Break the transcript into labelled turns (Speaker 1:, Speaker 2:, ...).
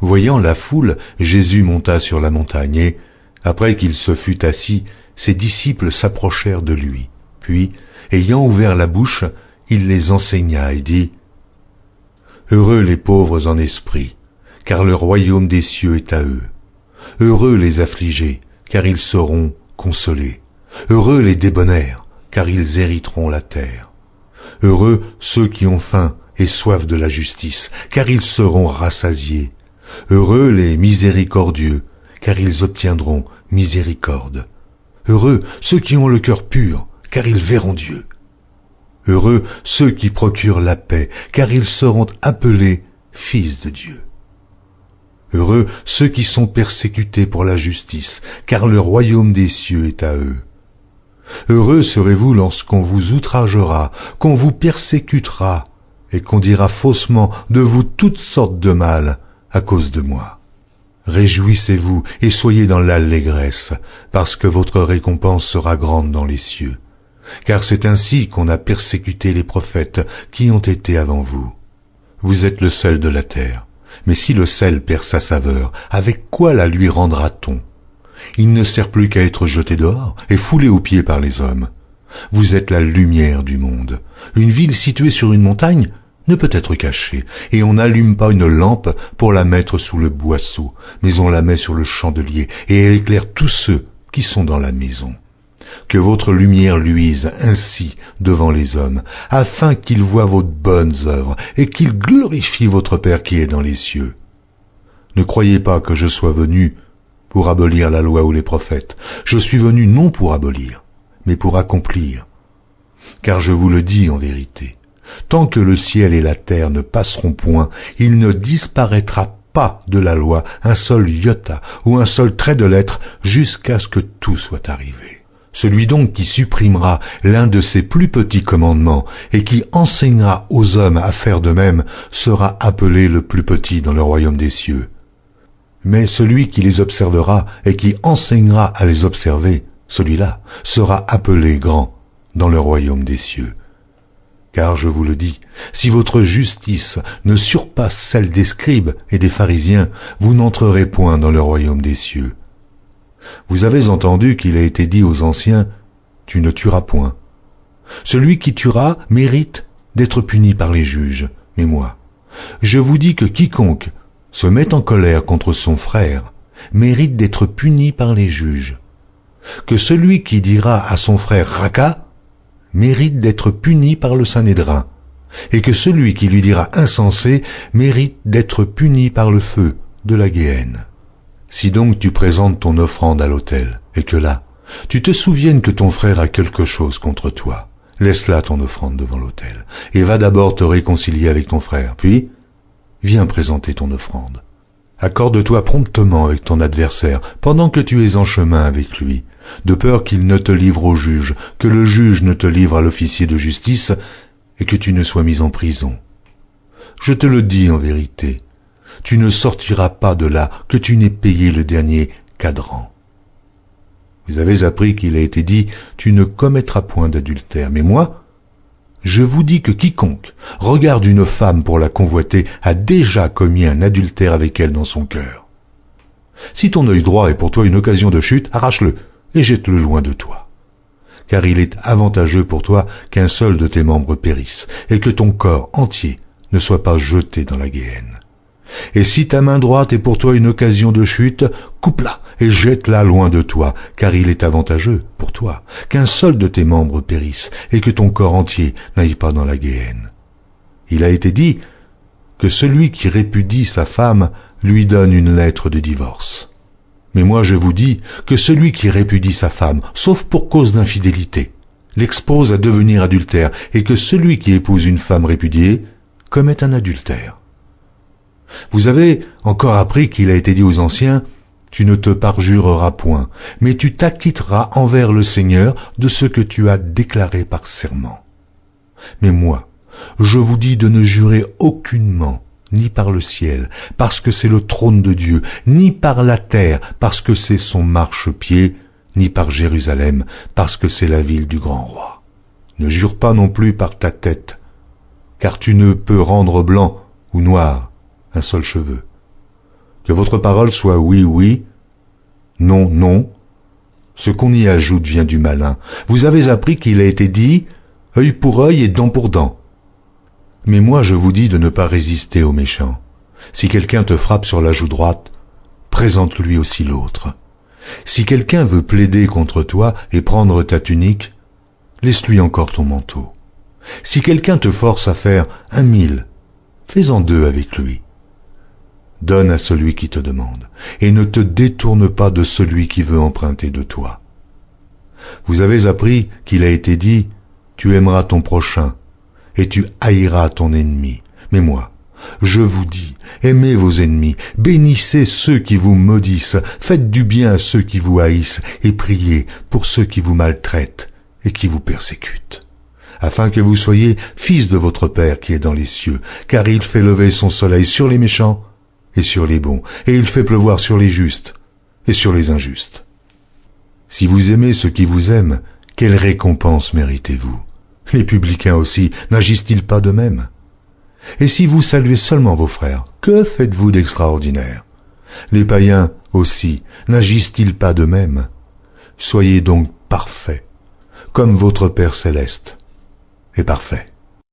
Speaker 1: Voyant la foule, Jésus monta sur la montagne et, après qu'il se fut assis, ses disciples s'approchèrent de lui. Puis, ayant ouvert la bouche, il les enseigna et dit : « Heureux les pauvres en esprit, car le royaume des cieux est à eux. Heureux les affligés, car ils seront consolés. Heureux les débonnaires, car ils hériteront la terre. Heureux ceux qui ont faim et soif de la justice, car ils seront rassasiés. Heureux les miséricordieux, car ils obtiendront miséricorde. Heureux ceux qui ont le cœur pur, car ils verront Dieu. Heureux ceux qui procurent la paix, car ils seront appelés fils de Dieu. Heureux ceux qui sont persécutés pour la justice, car le royaume des cieux est à eux. Heureux serez-vous lorsqu'on vous outragera, qu'on vous persécutera, et qu'on dira faussement de vous toutes sortes de mal à cause de moi. Réjouissez-vous et soyez dans l'allégresse, parce que votre récompense sera grande dans les cieux. Car c'est ainsi qu'on a persécuté les prophètes qui ont été avant vous. Vous êtes le sel de la terre. Mais si le sel perd sa saveur, avec quoi la lui rendra-t-on? Il ne sert plus qu'à être jeté dehors et foulé aux pieds par les hommes. Vous êtes la lumière du monde. Une ville située sur une montagne ne peut être cachée, et on n'allume pas une lampe pour la mettre sous le boisseau, mais on la met sur le chandelier, et elle éclaire tous ceux qui sont dans la maison. Que votre lumière luise ainsi devant les hommes, afin qu'ils voient vos bonnes œuvres et qu'ils glorifient votre Père qui est dans les cieux. Ne croyez pas que je sois venu pour abolir la loi ou les prophètes. Je suis venu non pour abolir, mais pour accomplir. Car je vous le dis en vérité, tant que le ciel et la terre ne passeront point, il ne disparaîtra pas de la loi un seul iota ou un seul trait de lettre jusqu'à ce que tout soit arrivé. Celui donc qui supprimera l'un de ces plus petits commandements et qui enseignera aux hommes à faire de même sera appelé le plus petit dans le royaume des cieux. Mais celui qui les observera et qui enseignera à les observer, celui-là sera appelé grand dans le royaume des cieux. Car je vous le dis, si votre justice ne surpasse celle des scribes et des pharisiens, vous n'entrerez point dans le royaume des cieux. Vous avez entendu qu'il a été dit aux anciens, « Tu ne tueras point ». Celui qui tuera mérite d'être puni par les juges. Mais moi, je vous dis que quiconque se met en colère contre son frère mérite d'être puni par les juges. Que celui qui dira à son frère « Raka » mérite d'être puni par le Sanhédrin, et que celui qui lui dira « Insensé » mérite d'être puni par le feu de la Guéhenne. Si donc tu présentes ton offrande à l'autel, et que là, tu te souviennes que ton frère a quelque chose contre toi, laisse là ton offrande devant l'autel, et va d'abord te réconcilier avec ton frère, puis viens présenter ton offrande. Accorde-toi promptement avec ton adversaire, pendant que tu es en chemin avec lui, de peur qu'il ne te livre au juge, que le juge ne te livre à l'officier de justice, et que tu ne sois mis en prison. Je te le dis en vérité, tu ne sortiras pas de là que tu n'aies payé le dernier cadran. Vous avez appris qu'il a été dit, tu ne commettras point d'adultère. Mais moi, je vous dis que quiconque regarde une femme pour la convoiter a déjà commis un adultère avec elle dans son cœur. Si ton œil droit est pour toi une occasion de chute, arrache-le et jette-le loin de toi. Car il est avantageux pour toi qu'un seul de tes membres périsse, et que ton corps entier ne soit pas jeté dans la Guéhenne. Et si ta main droite est pour toi une occasion de chute, coupe-la et jette-la loin de toi, car il est avantageux pour toi qu'un seul de tes membres périsse, et que ton corps entier n'aille pas dans la Guéhenne. Il a été dit que celui qui répudie sa femme lui donne une lettre de divorce. Mais moi je vous dis que celui qui répudie sa femme, sauf pour cause d'infidélité, l'expose à devenir adultère, et que celui qui épouse une femme répudiée commet un adultère. Vous avez encore appris qu'il a été dit aux anciens, « Tu ne te parjureras point, mais tu t'acquitteras envers le Seigneur de ce que tu as déclaré par serment. » Mais moi, je vous dis de ne jurer aucunement, ni par le ciel, parce que c'est le trône de Dieu, ni par la terre, parce que c'est son marchepied, ni par Jérusalem, parce que c'est la ville du grand roi. Ne jure pas non plus par ta tête, car tu ne peux rendre blanc ou noir un seul cheveu. Que votre parole soit oui, oui, non, non. Ce qu'on y ajoute vient du malin. Vous avez appris qu'il a été dit œil pour œil et dent pour dent. Mais moi je vous dis de ne pas résister aux méchants. Si quelqu'un te frappe sur la joue droite, présente-lui aussi l'autre. Si quelqu'un veut plaider contre toi et prendre ta tunique, laisse-lui encore ton manteau. Si quelqu'un te force à faire 1000, fais-en 2 avec lui. Donne à celui qui te demande, et ne te détourne pas de celui qui veut emprunter de toi. Vous avez appris qu'il a été dit, tu aimeras ton prochain, et tu haïras ton ennemi. Mais moi, je vous dis, aimez vos ennemis, bénissez ceux qui vous maudissent, faites du bien à ceux qui vous haïssent, et priez pour ceux qui vous maltraitent et qui vous persécutent, afin que vous soyez fils de votre Père qui est dans les cieux, car il fait lever son soleil sur les méchants et sur les bons, et il fait pleuvoir sur les justes et sur les injustes. Si vous aimez ceux qui vous aiment, quelle récompense méritez-vous? Les publicains aussi, n'agissent-ils pas de même? Et si vous saluez seulement vos frères, que faites-vous d'extraordinaire? Les païens aussi, n'agissent-ils pas de même? Soyez donc parfaits, comme votre Père céleste est parfait.